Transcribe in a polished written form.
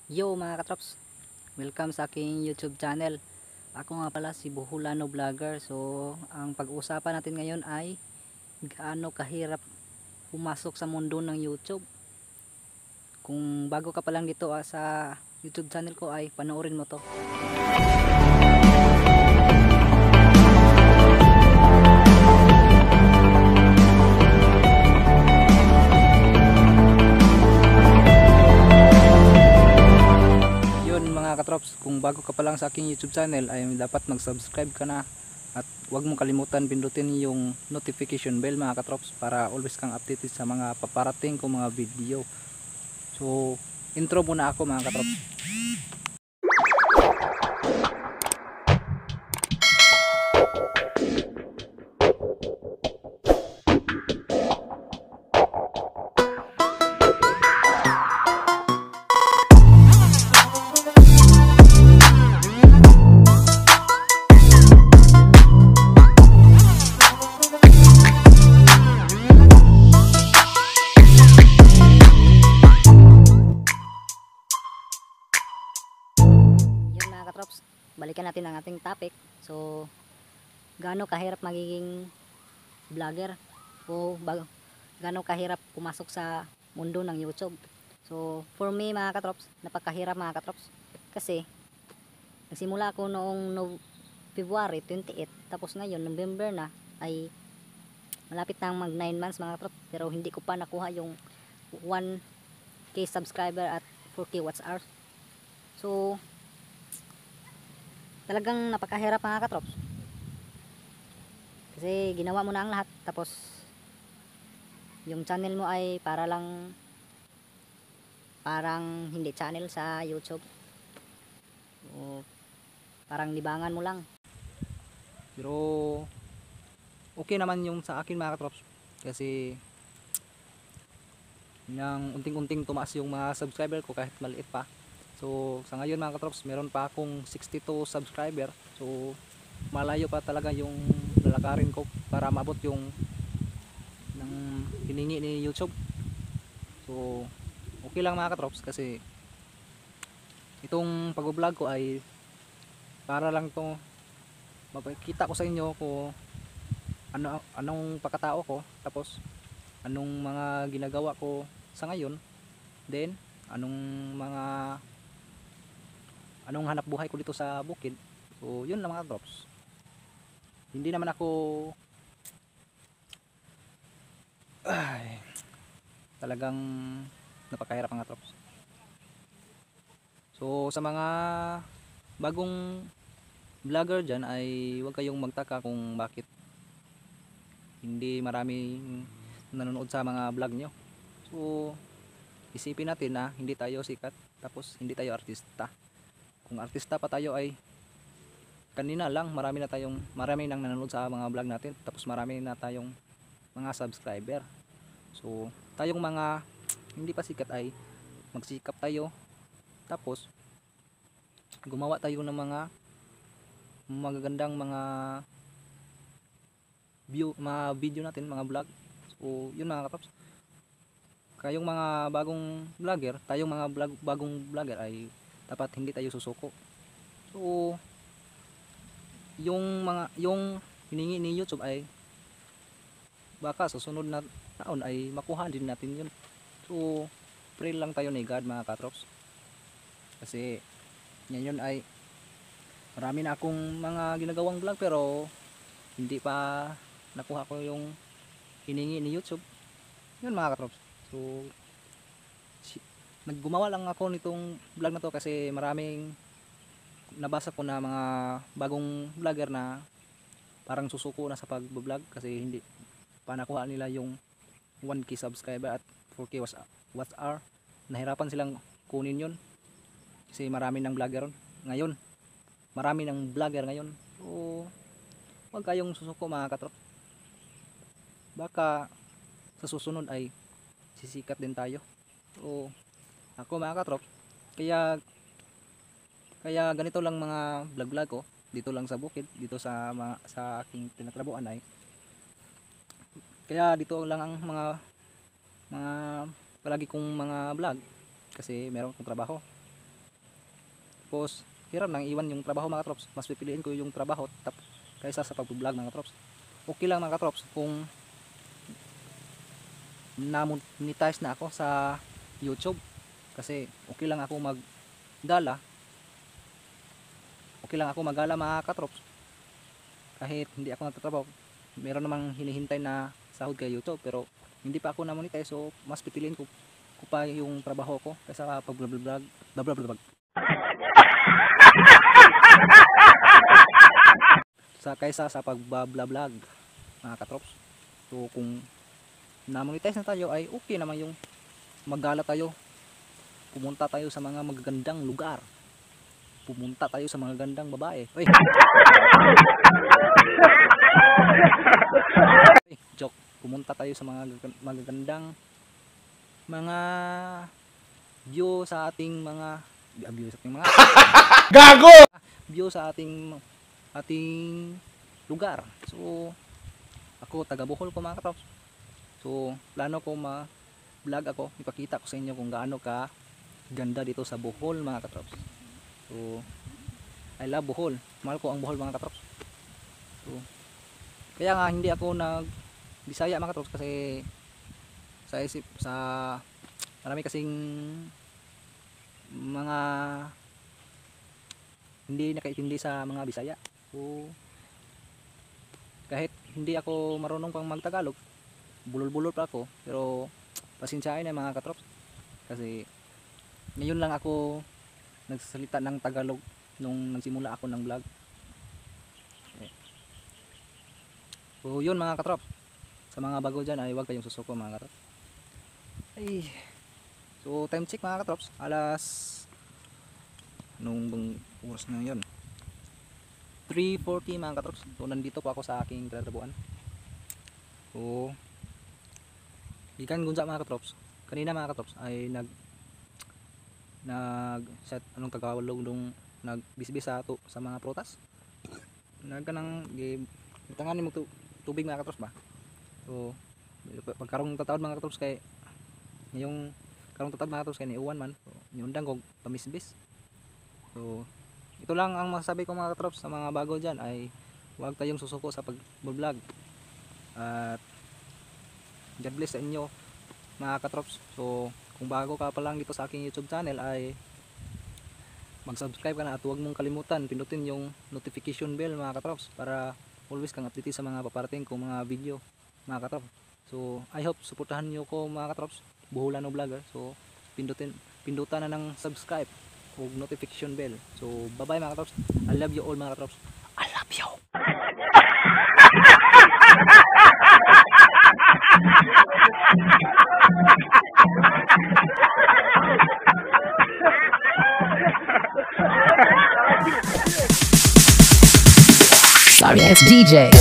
Yo mga katrops, welcome sa aking YouTube channel. Ako nga pala si Buhulano Vlogger. So, ang pag-uusapan natin ngayon ay gaano kahirap pumasok sa mundo ng YouTube. Kung bago ka pa lang dito sa YouTube channel ko ay panoorin mo to. Yun mga katrops, kung bago ka pa lang sa aking YouTube channel ay dapat mag-subscribe ka na. At huwag mong kalimutan pindutin yung notification bell mga katrops para always kang updated sa mga paparating ko mga video. So, intro muna ako mga katrops. Yun mga katrops, balikan natin ang ating topic. So, gaano kahirap magiging vlogger o gaano kahirap pumasok sa mundo ng YouTube. So, for me mga katrops, napakahirap mga katrops. Kasi, nagsimula ako noong February 28, tapos ngayon, November na, ay malapit na mag 9 months mga katrops. Pero hindi ko pa nakuha yung 1k subscriber at 4k watch hours. So, talagang napakahirap mga katrops. Kasi ginawa mo na ang lahat, tapos yung channel mo ay parang hindi channel sa YouTube. O parang libangan mo lang. Pero okay naman yung sa akin mga katrops. Kasi nang unting-unting tumaas yung mga subscriber ko kahit maliit pa. So sa ngayon mga katrops, meron pa akong 62 subscriber. So malayo pa talaga yung lalakarin ko para maabot yung ng hiningi ni YouTube. So okay lang mga katrops, kasi itong pag-vlog ko ay para lang to mapakita ko sa inyo kung anong pagkatao ko, tapos anong mga ginagawa ko sa ngayon, then anong hanap buhay ko dito sa bukid. So yun lang mga drops. Hindi naman ako talagang napakahirap mga drops. So sa mga bagong vlogger dyan ay huwag kayong magtaka kung bakit hindi maraming nanonood sa mga vlog nyo. So isipin natin na hindi tayo sikat, tapos hindi tayo artista. Kung artista pa tayo ay kanina lang marami nang nanonood sa mga vlog natin, tapos marami na tayong mga subscriber. So tayong mga hindi pa sikat ay magsikap tayo, tapos gumawa tayo ng mga magagandang mga video natin, mga vlog. So yun mga kapaps, kayong mga bagong vlogger, tayong mga bagong vlogger ay dapat hindi tayo susuko. So yung hiningi ni YouTube ay baka sa sunod na taon ay makuha din natin yun. So pray lang tayo ni God mga katrops, kasi ngayon ay marami na akong mga ginagawang vlog pero hindi pa nakuha ko yung hiningi ni YouTube. Yun mga katrops. So naggumawa lang ako nitong vlog na to kasi maraming nabasa ko na mga bagong vlogger na parang susuko na sa pag-vlog kasi hindi pa nakuha nila yung 1k subscriber at 4k watch hour. Nahirapan silang kunin yun kasi marami ng vlogger ngayon. Marami ng vlogger ngayon. So huwag kayong susuko mga katrop. Baka sa susunod ay sisikat din tayo. So ako mga katrop, kaya ganito lang mga vlog ko dito lang sa bukid, dito sa aking tinatrabuhan ay kaya dito lang ang mga palagi kong mga vlog kasi meron akong trabaho. Tapos hirap nang iwan yung trabaho mga katrops. Mas pipiliin ko yung trabaho kaysa sa pag-vlog mga katrops. Okay lang mga katrops kung na-monetize na ako sa YouTube, kasi okay lang ako maggala. Okay lang ako maggala mga katrops. Kahit hindi ako nagtatrabaho, meron namang hinihintay na sahod kay YouTube, pero hindi pa ako na-monetize, so mas pipiliin ko pa yung trabaho ko kaysa pag-vlog. Kaysa sa pag-vlog mga katrops. So kung na-monetize na tayo ay okay naman yung maggala tayo. Pumunta tayo sa mga magagandang lugar. Pumunta tayo sa mga gandang babae. Oy. Joke. Pumunta tayo sa mga magagandang mga view sa ating mga Gago! View sa ating lugar. So ako taga Bohol ko mga katrops. So plano ko vlog ako, ipakita ko sa inyo kung gaano ka ganda dito sa Bohol mga katrops. So I love Bohol. Mahal ko ang Bohol mga katrops. So kaya nga hindi ako Bisaya mga katrops, kasi sa marami kasing mga hindi nakaintindi sa mga Bisaya. So kahit hindi ako marunong pang magtagalog, bulol-bulol pa ako, pero pasensyain na mga katrops, kasi ngayon lang ako nagsasalita ng Tagalog nung nagsimula ako ng vlog. So yun mga katrop, sa mga bago dyan ay huwag kayong susuko mga katrop. Ay, so time check mga katrops, nung bang oras na yun, 3:40 mga katrops. So nandito po ako sa aking trabuan. So ikan gunsa mga katrops, kanina mga katrops ay set anong Tagalog nung nagbisbis sa mga prutas. Nagkanang tangan mo tubig mga katrops ba. So pagkarong tataod mga katrops kay ngayong karong tataod mga katrops kay niuwan man. So niundang kog pamisbis. So ito lang ang masasabi ko mga katrops sa mga bago diyan, ay huwag tayong susuko sa pag-vlog. At God bless sa inyo mga katrops. So kung bago ka pa lang dito sa aking YouTube channel ay mag-subscribe ka na, at huwag mong kalimutan pindutin yung notification bell mga katrops para always kang update sa mga paparating kong mga video mga katrops. So I hope suportahan niyo ko mga katrops, Boholano Vlogger. So pindutan na ng subscribe o notification bell. So bye bye mga katrops. I love you all mga katrops. I love you. Sorry, it's DJ.